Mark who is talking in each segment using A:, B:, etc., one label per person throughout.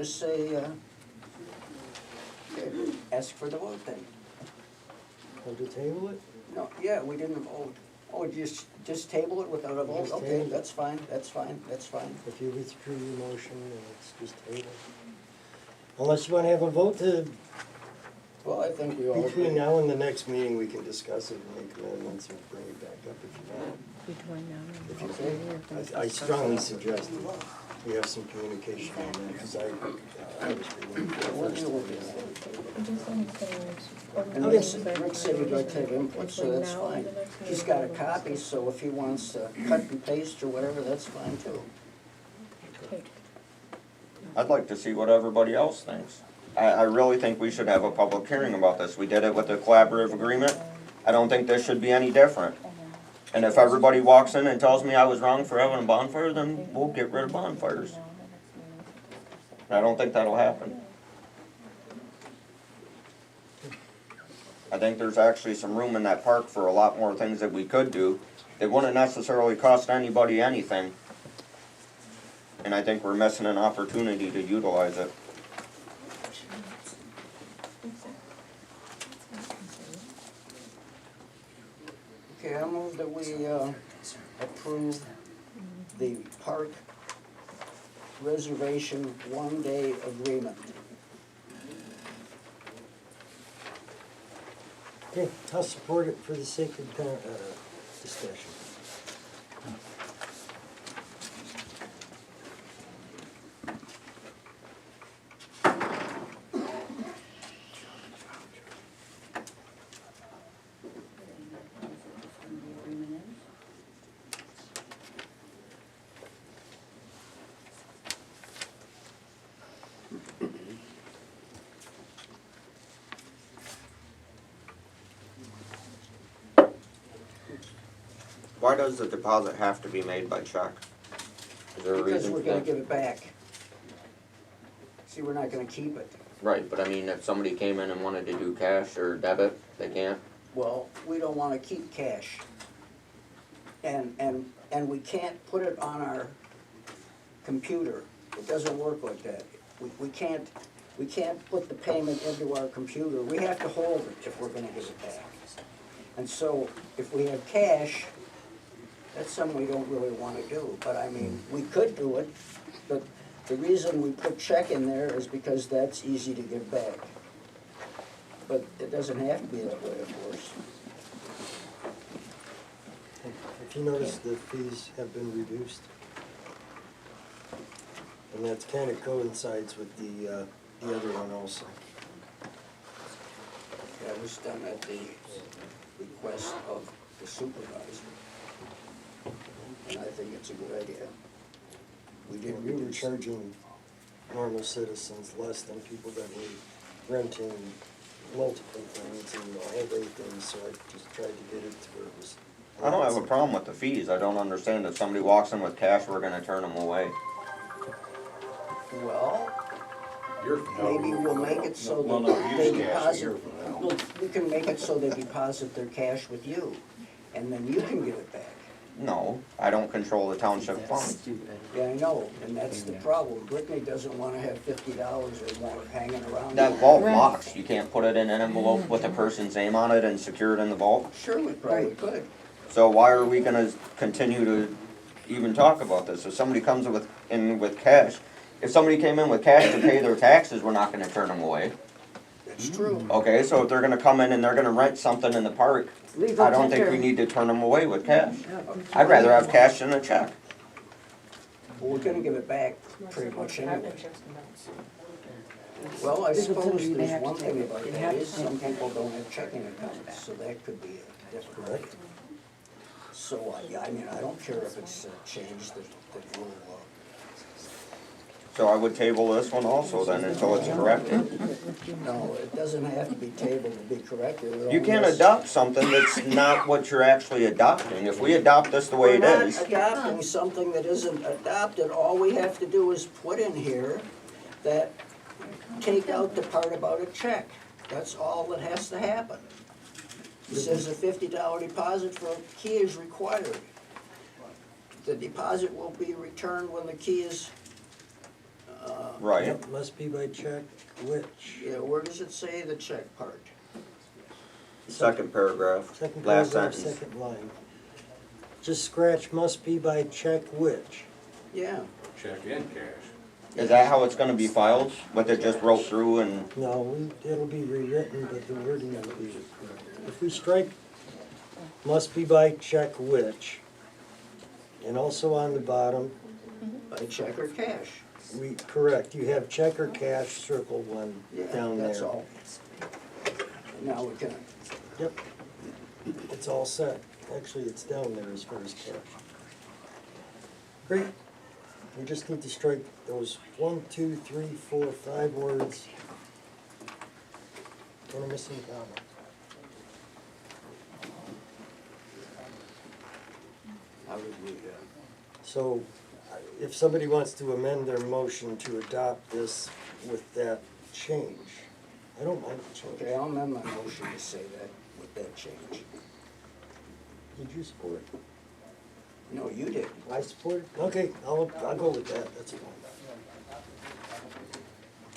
A: Just say, ask for the vote then.
B: Or to table it?
A: No, yeah, we didn't vote. Oh, just table it without a vote?
B: Just
A: Okay,
B: table it.
A: that's fine, that's fine, that's fine.
B: If you withdrew your motion, then it's just table. Unless you wanna have a vote to,
A: Well, I think we all
B: between
A: agree.
B: now and the next meeting, we can discuss it and make amendments and bring it back up if you want.
C: Between now and the
B: If you
C: next
A: Okay.
C: meeting, we're gonna
B: I
C: discuss
B: strongly
C: it.
B: suggest we have some communication on that, because I was reading it
A: We'll
B: first.
A: deal with it.
C: I'm just saying things.
A: And Rick said he'd like to have input, so that's fine. He's got a copy, so if he wants to cut and paste or whatever, that's fine too.
C: Okay.
D: I'd like to see what everybody else thinks. I really think we should have a public hearing about this. We did it with the collaborative agreement. I don't think this should be any different. And if everybody walks in and tells me I was wrong for having a bonfire, then we'll get rid of bonfires. I don't think that'll happen. I think there's actually some room in that park for a lot more things that we could do. It wouldn't necessarily cost anybody anything. And I think we're missing an opportunity to utilize it.
A: Okay, I move that we approve the park reservation one-day agreement.
B: Okay, I'll support it for the sake of discussion.
D: Why does the deposit have to be made by check? Is there a
A: Because
D: reason
A: we're
D: for
A: gonna
D: that?
A: give it back. See, we're not gonna keep it.
D: Right, but I mean, if somebody came in and wanted to do cash or debit, they can't?
A: Well, we don't wanna keep cash. And we can't put it on our computer. It doesn't work like that. We can't put the payment into our computer. We have to hold it if we're gonna give it back. And so, if we have cash, that's something we don't really wanna do. But I mean, we could do it, but the reason we put check in there is because that's easy to give back. But it doesn't have to be that way, of course.
B: If you notice, the fees have been reduced. And that kind of coincides with the other one also.
A: That was done at the request of the supervisor. And I think it's a good idea. We did
B: We were
A: reduce.
B: charging normal citizens less than people that were renting multiple things and a whole day things, so I just tried to get it to where it was.
D: I don't have a problem with the fees. I don't understand if somebody walks in with cash, we're gonna turn them away.
A: Well, maybe we'll make it so that they deposit, well, we can make it so they deposit their cash with you, and then you can give it back.
D: No, I don't control the township fund.
A: Yeah, I know, and that's the problem. Brittany doesn't wanna have $50 or more hanging around.
D: That vault locks, you can't put it in an envelope with a person's name on it and secure it in the vault.
A: Sure, we probably could.
D: So why are we gonna continue to even talk about this? If somebody comes in with cash, if somebody came in with cash to pay their taxes, we're not gonna turn them away.
A: That's true.
D: Okay, so if they're gonna come in and they're gonna rent something in the park, I don't think we need to turn them away with cash. I'd rather have cash than a check.
A: Well, we're gonna give it back pretty much anyway. Well, I suppose there's one thing about that is some people don't have checking accounts, so that could be a different. So, I mean, I don't care if it's changed that rule.
D: So I would table this one also then until it's corrected.
A: No, it doesn't have to be tabled to be corrected. It
D: You can't
A: only-
D: adopt something that's not what you're actually adopting. If we adopt this the way it
A: We're
D: is,
A: not adopting something that isn't adopted. All we have to do is put in here that, take out the part about a check. That's all that has to happen. It says a $50 deposit for a key is required. The deposit will be returned when the key is
D: Right.
B: Yep, must be by check, which,
A: Yeah, where does it say the check part?
D: Second paragraph,
B: second
D: last
B: paragraph,
D: sentence.
B: second line. Just scratch must be by check which.
A: Yeah.
E: Check in cash.
D: Is that how it's gonna be filed? With it just wrote through and,
B: No, it'll be rewritten, but the wording will be, if we strike must be by check which, and also on the bottom,
A: By check or cash?
B: correct, you have check or cash circled one
A: Yeah,
B: down there.
A: that's all. Now we can,
B: Yep, it's all set. Actually, it's down there as far as cash. Great. We just need to strike those 1, 2, 3, 4, 5 words. And a missing comma.
A: how would we,
B: So, if somebody wants to amend their motion to adopt this with that change, I don't mind the change.
A: okay, I'll amend my motion to say that with that change.
B: Did you support it?
A: No, you didn't.
B: I support it? Okay, I'll go with that, that's fine.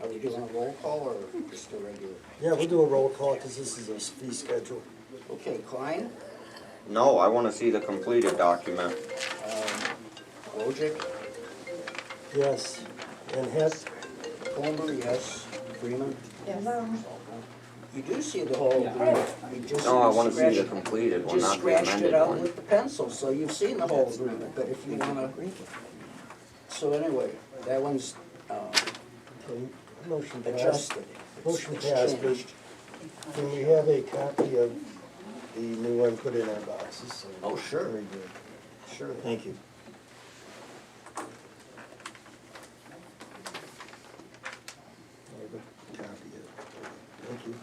A: Are we doing a roll call or just a regular?
B: Yeah, we'll do a roll call, because this is a fee schedule.
A: Okay, Klein,
D: no, I wanna see the completed document.
A: Wojcik,
B: Yes, and Hess?
A: Colmer, yes, Freeman.
C: Yes.
A: You do see the whole agreement. You just
D: No, I wanna see the
A: scratched-
D: completed one,
A: Just
D: not the
A: scratched
D: amended
A: it out
D: one.
A: with the pencil, so you've seen the whole agreement, but if you wanna, so anyway, that one's,
B: Okay, motion passed.
A: adjusted.
B: Motion
A: It's
B: passed, but
A: changed.
B: can we have a copy of the new one put in our boxes? So
A: Oh, sure.
B: very good.
A: Sure.
B: Thank you. I have a copy of it. Thank you.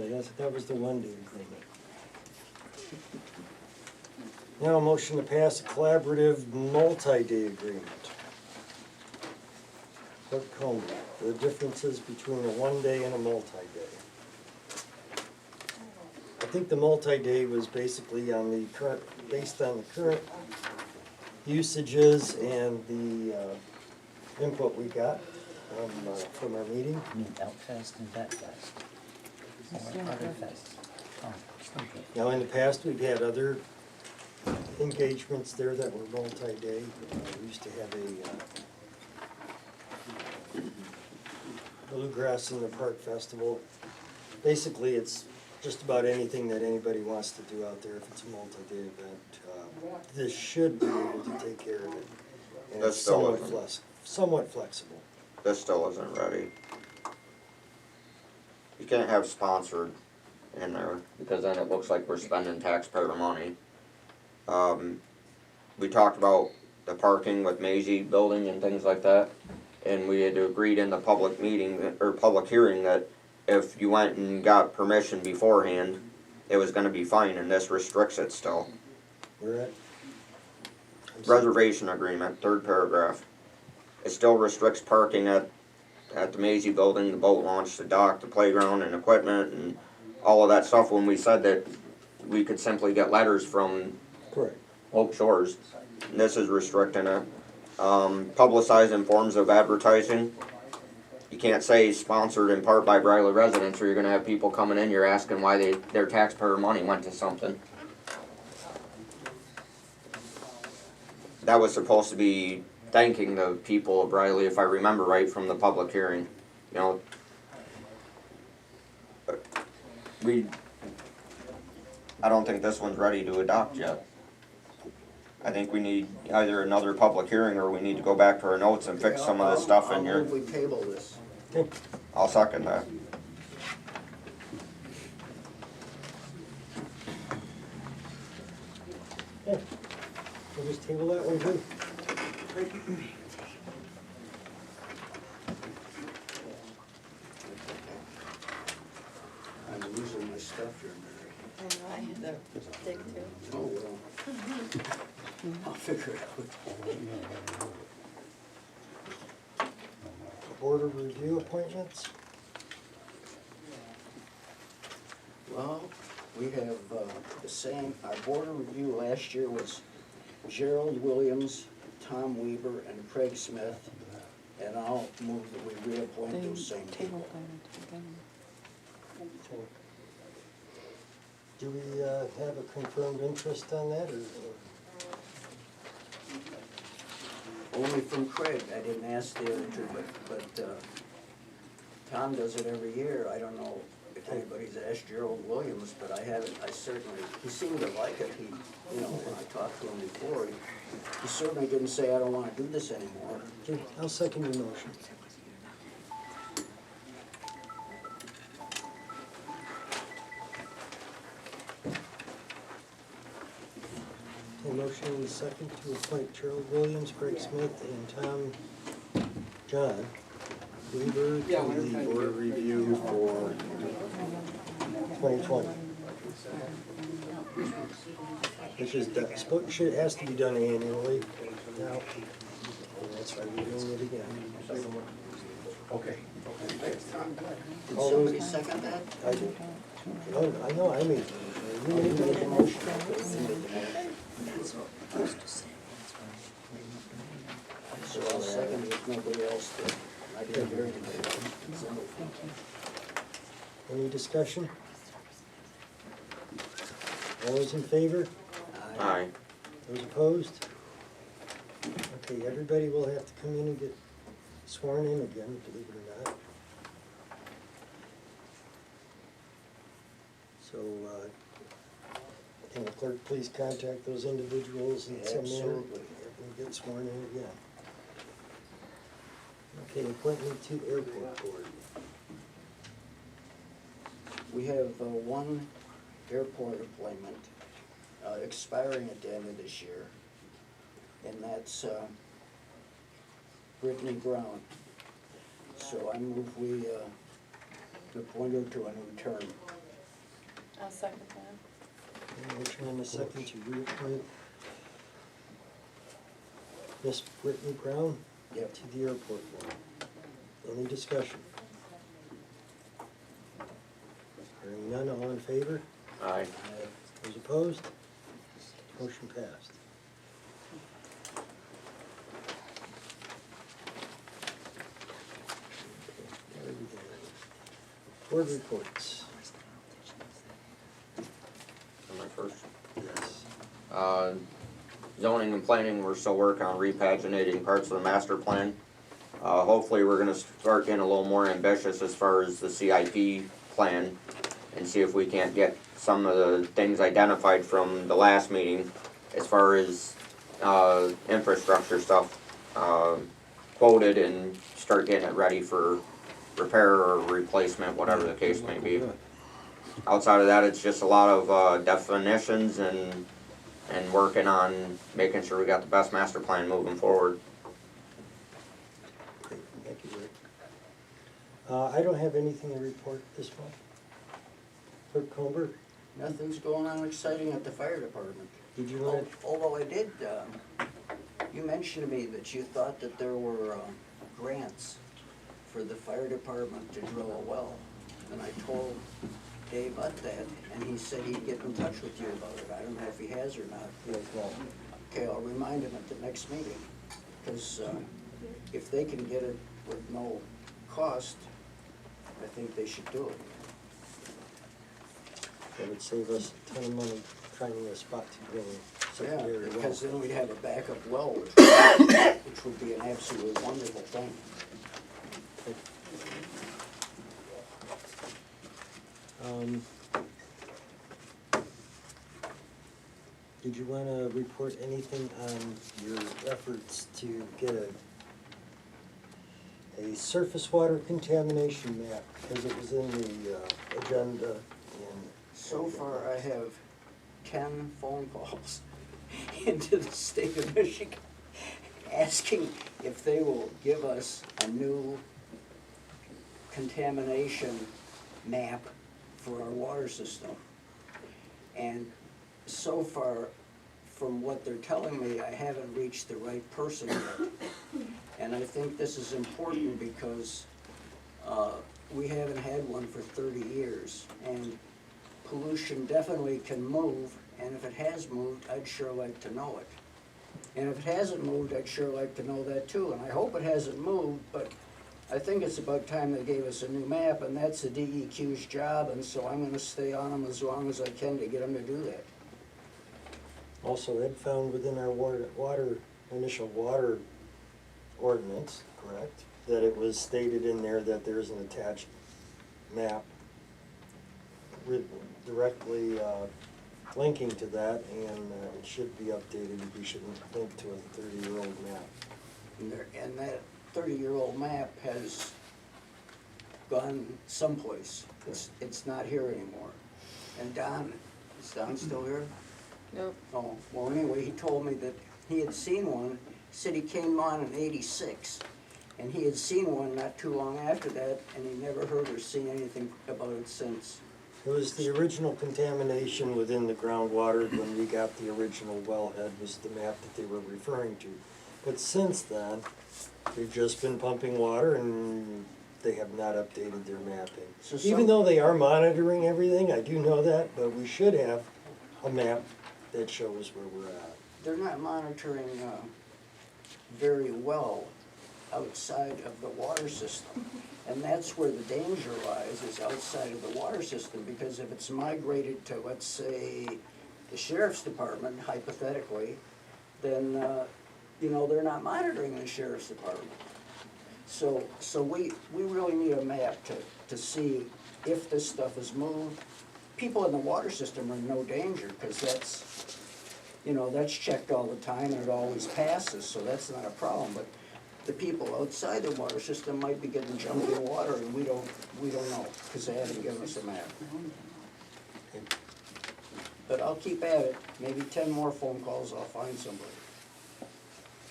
B: Okay, that was the one-day agreement. Now, a motion to pass a collaborative multi-day agreement. Clerk Coleman, the differences between a one-day and a multi-day. I think the multi-day was basically on the current, based on the current usages and the input we got from our meeting.
F: Outfest and Vetfest. Or Otherfest. Oh, stupid.
B: Now, in the past, we've had other engagements there that were multi-day. We used to have a Bluegrass in the Park Festival. Basically, it's just about anything that anybody wants to do out there if it's a multi-day event. This should be able to take care of it. And
D: This
B: it's
D: still
B: somewhat
D: isn't.
B: somewhat flexible.
D: This still isn't ready. You can't have sponsored in there, because then it looks like we're spending taxpayer money. We talked about the parking with Maisie building and things like that, and we had agreed in the public meeting, or public hearing, that if you went and got permission beforehand, it was gonna be fine, and this restricts it still.
B: We're at? I'm sorry.
D: Reservation agreement, third paragraph. It still restricts parking at the Maisie building, the boat launch, the dock, the playground and equipment and all of that stuff, when we said that we could simply get letters from
B: Correct.
D: Hope Shores. And this is restricting it. Publicized in forms of advertising. You can't say sponsored in part by Briley residents, or you're gonna have people coming in, you're asking why their taxpayer money went to something. That was supposed to be thanking the people of Briley, if I remember right from the public hearing, you know. I don't think this one's ready to adopt yet. I think we need either another public hearing, or we need to go back to our notes and fix some of this stuff in here.
A: I'll move we table this.
B: Okay.
D: I'll second that.
B: Yeah. We'll just table that one too.
A: I'm losing my stuff here, Mary.
C: I know, I had to dig through.
A: Oh, well. I'll figure it out.
B: Board of Review appointments.
A: Well, we have the same, our board of review last year was Gerald Williams, Tom Weaver and Craig Smith, and I'll move that we reappoint those same people.
B: Do we have a confirmed interest on that, or?
A: Only from Craig, I didn't ask the other two, but Tom does it every year. I don't know if anybody's asked Gerald Williams, but I haven't, I certainly, he seemed to like it. He, when I talked to him before, he certainly didn't say, I don't wanna do this anymore.
B: Okay, I'll second your motion. Okay, motion and a second to appoint Gerald Williams, Craig Smith, and John Weaver to the board review for 2020. Which is done, has to be done annually now, and that's why we're doing it again.
E: Okay.
A: Did somebody second that?
B: I did. Oh, I know, I made, you made the motion.
A: So I'll second it if nobody else did. I didn't hear anybody.
B: Any discussion? All those in favor?
D: Aye.
B: Those opposed? Okay, everybody will have to come in and get sworn in again, believe it or not. So, can the clerk please contact those individuals in some manner?
A: Absolutely.
B: And get sworn in again. Okay, appointment to airport board.
A: We have one airport appointment expiring at the end of this year, and that's Brittany Brown. So I move we appoint her to a new term.
C: I'll second that.
B: Okay, motion and a second to reappoint Miss Brittany Brown
A: Yep.
B: to the airport board. Any discussion? Hearing none, all in favor?
D: Aye.
B: Those opposed? Motion passed. Board reports.
D: Am I first?
B: Yes.
D: Zoning and planning, we're still working on repaginating parts of the master plan. Hopefully, we're gonna start getting a little more ambitious as far as the CIP plan and see if we can't get some of the things identified from the last meeting as far as infrastructure stuff quoted and start getting it ready for repair or replacement, whatever the case may be. Outside of that, it's just a lot of definitions and working on making sure we got the best master plan moving forward.
B: Great, thank you, Rick. I don't have anything to report this month. Clerk Colbert,
A: Nothing's going on exciting at the fire department.
B: did you want
A: Although I did, you mentioned to me that you thought that there were grants for the fire department to drill a well. And I told Dave Butt that, and he said he'd get in touch with you about it. I don't know if he has or not.
B: to? Yes, no.
A: Okay, I'll remind him at the next meeting, because if they can get it with no cost, I think they should do it.
B: That would save us a ton of money finding a spot to drill a
A: Yeah,
B: secondary well.
A: because then we'd have a backup well, which would be an absolutely wonderful thing.
B: Did you want to report anything on your efforts to get a surface water contamination map? Because it was in the agenda and.
A: So far, I have 10 phone calls into the state of Michigan asking if they will give us a new contamination map for our water system. And so far, from what they're telling me, I haven't reached the right person yet. And I think this is important because we haven't had one for 30 years. And pollution definitely can move, and if it has moved, I'd sure like to know it. And if it hasn't moved, I'd sure like to know that too, and I hope it hasn't moved, but I think it's about time they gave us a new map, and that's the DEQ's job, and so I'm gonna stay on them as long as I can to get them to do that.
B: Also, Ed found within our initial water ordinance, correct? That it was stated in there that there's an attached map directly linking to that, and it should be updated. We shouldn't link to a 30-year-old map.
A: And that 30-year-old map has gone someplace. It's not here anymore. And Don, is Don still here?
C: Nope.
A: Oh, well, anyway, he told me that he had seen one. He said he came on in '86, and he had seen one not too long after that, and he never heard or seen anything about it since.
B: It was the original contamination within the groundwater when we got the original wellhead was the map that they were referring to. But since then, they've just been pumping water and they have not updated their mapping.
A: So
B: Even though they are monitoring everything, I do know that, but we should have a map that shows where we're at.
A: They're not monitoring very well outside of the water system. And that's where the danger lies, is outside of the water system, because if it's migrated to, let's say, the sheriff's department, hypothetically, then, you know, they're not monitoring the sheriff's department. So we really need a map to see if this stuff is moved. People in the water system are in no danger, because that's, you know, that's checked all the time and it always passes, so that's not a problem. But the people outside the water system might be getting jumped in water, and we don't know, because they haven't given us a map. But I'll keep at it. Maybe 10 more phone calls, I'll find somebody.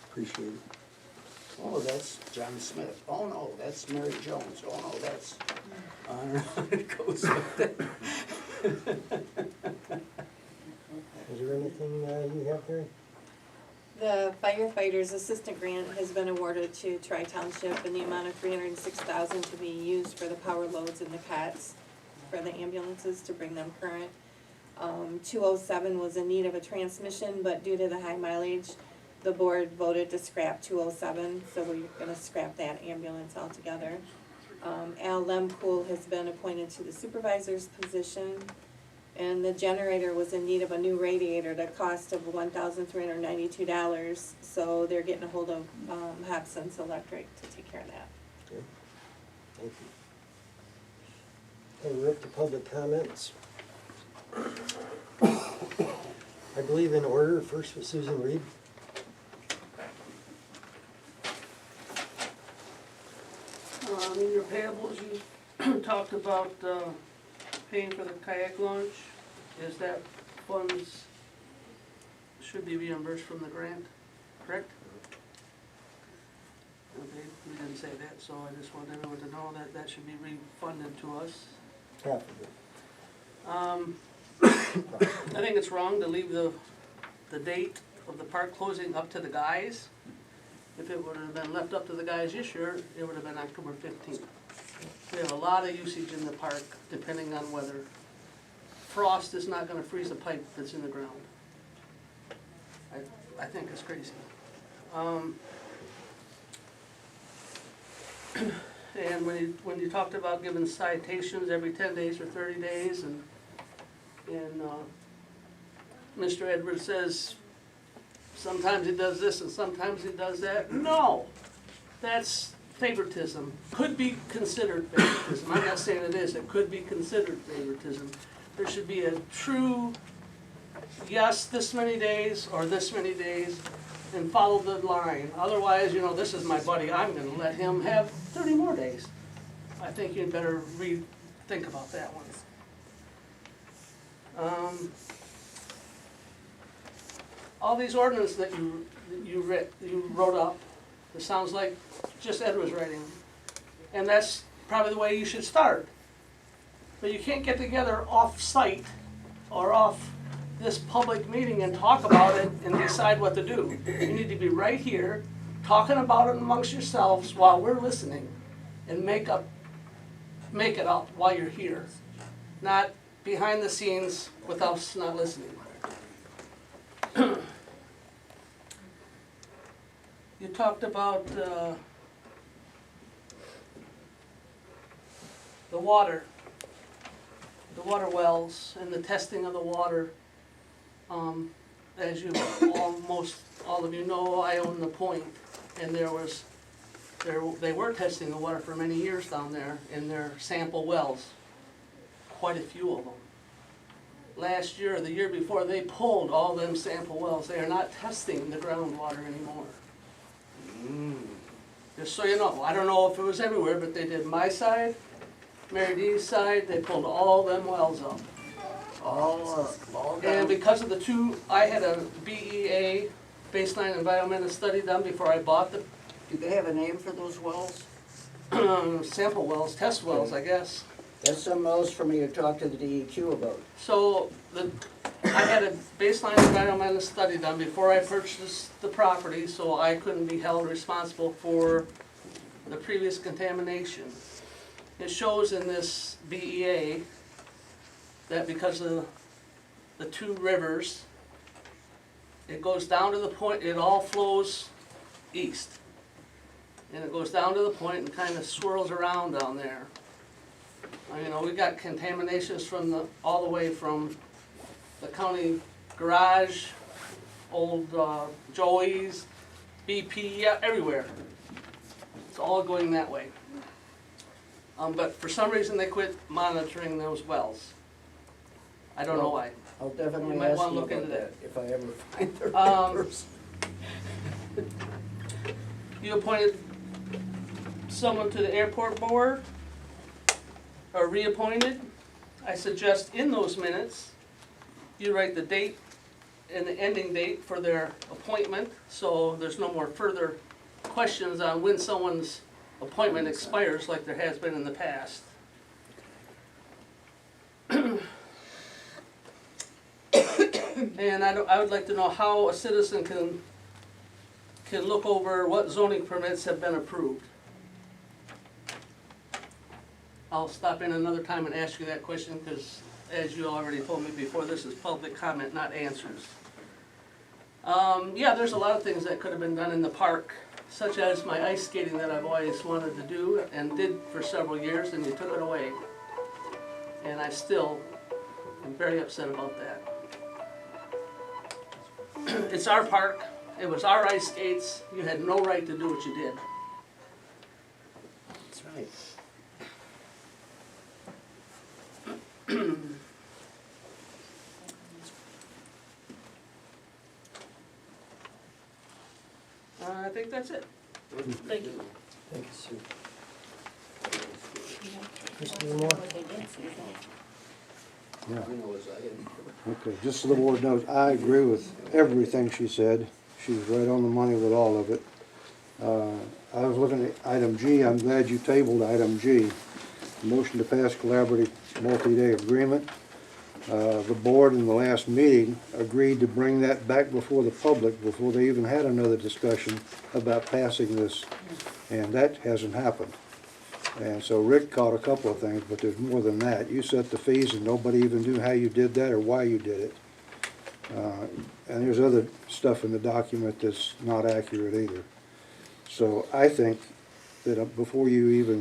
B: Appreciate it.
A: Oh, that's John Smith. Oh, no, that's Mary Jones. Oh, no, that's, I don't know, it goes with that.
B: Is there anything you have there?
C: The firefighters assistant grant has been awarded to Tri-Township in the amount of $306,000 to be used for the power loads and the CATs for the ambulances to bring them current. 207 was in need of a transmission, but due to the high mileage, the board voted to scrap 207, so we're gonna scrap that ambulance altogether. Al Lempool has been appointed to the supervisor's position, and the generator was in need of a new radiator at a cost of $1,392, so they're getting a hold of Hobson's Electric to take care of that.
B: Okay. Thank you. Okay, we're up to public comments. I believe in order, first with Susan Reed.
E: In your payables, you talked about paying for the kayak launch. Is that funds should be reimbursed from the grant, correct? Okay, we didn't say that, so I just want everyone to know that that should be refunded to us.
B: Half of it.
E: I think it's wrong to leave the date of the park closing up to the guys. If it would have been left up to the guys this year, it would have been October 15th. We have a lot of usage in the park, depending on weather. Frost is not gonna freeze a pipe that's in the ground. I think it's crazy. And when you talked about giving citations every 10 days or 30 days, and Mr. Edwards says, sometimes he does this and sometimes he does that. No, that's favoritism. Could be considered favoritism. I'm not saying it is. It could be considered favoritism. There should be a true, yes, this many days or this many days, and follow the line. Otherwise, you know, this is my buddy. I'm going to let him have 30 more days. I think you'd better think about that one. All these ordinances that you wrote up, it sounds like just Ed was writing them. And that's probably the way you should start. But you can't get together off-site or off this public meeting and talk about it and decide what to do. You need to be right here, talking about it amongst yourselves while we're listening, and make it up while you're here. Not behind the scenes with us not listening. You talked about, the water wells and the testing of the water. As you, almost all of you know, I own the Point, and they were testing the water for many years down there in their sample wells, quite a few of them. Last year, or the year before, they pulled all them sample wells. They are not testing the groundwater anymore. Just so you know, I don't know if it was everywhere, but they did my side, Mary Dee's side, they pulled all them wells up.
A: All
E: And
A: down.
E: because of the two, I had a BEA, baseline environmental study done before I bought the
A: Do they have a name for those wells?
E: sample wells, test wells, I guess.
A: That's something else for me to talk to the DEQ about.
E: So I had a baseline environmental study done before I purchased the property, so I couldn't be held responsible for the previous contamination. It shows in this BEA that because of the two rivers, it goes down to the Point, it all flows east. And it goes down to the Point and kind of swirls around down there. You know, we got contaminations from all the way from the county garage, old Joey's, BP, yeah, everywhere. It's all going that way. But for some reason, they quit monitoring those wells. I don't know why.
A: I'll definitely
E: You might
A: ask
E: wanna
A: them
E: look
A: about
E: into
A: that if I ever find their
E: Um,
A: papers.
E: You appointed someone to the airport board, or reappointed. I suggest in those minutes, you write the date and the ending date for their appointment, so there's no more further questions on when someone's appointment expires like there has been in the past. And I would like to know how a citizen can look over what zoning permits have been approved. I'll stop in another time and ask you that question, because as you already told me before, this is public comment, not answers. Yeah, there's a lot of things that could have been done in the park, such as my ice skating that I've always wanted to do and did for several years, and you took it away. And I still am very upset about that. It's our park, it was our ice skates, you had no right to do what you did.
A: That's right.
E: I think that's it. Thank you.
B: Thank you, Sue. Christopher Moore?
G: Yeah,
A: You know, as I didn't.
G: okay, just so the board knows, I agree with everything she said. She was right on the money with all of it. I was looking at item G, I'm glad you tabled item G. Motion to pass collaborative multi-day agreement. The board in the last meeting agreed to bring that back before the public before they even had another discussion about passing this, and that hasn't happened. And so Rick caught a couple of things, but there's more than that. You set the fees and nobody even knew how you did that or why you did it. And there's other stuff in the document that's not accurate either. So I think that before you even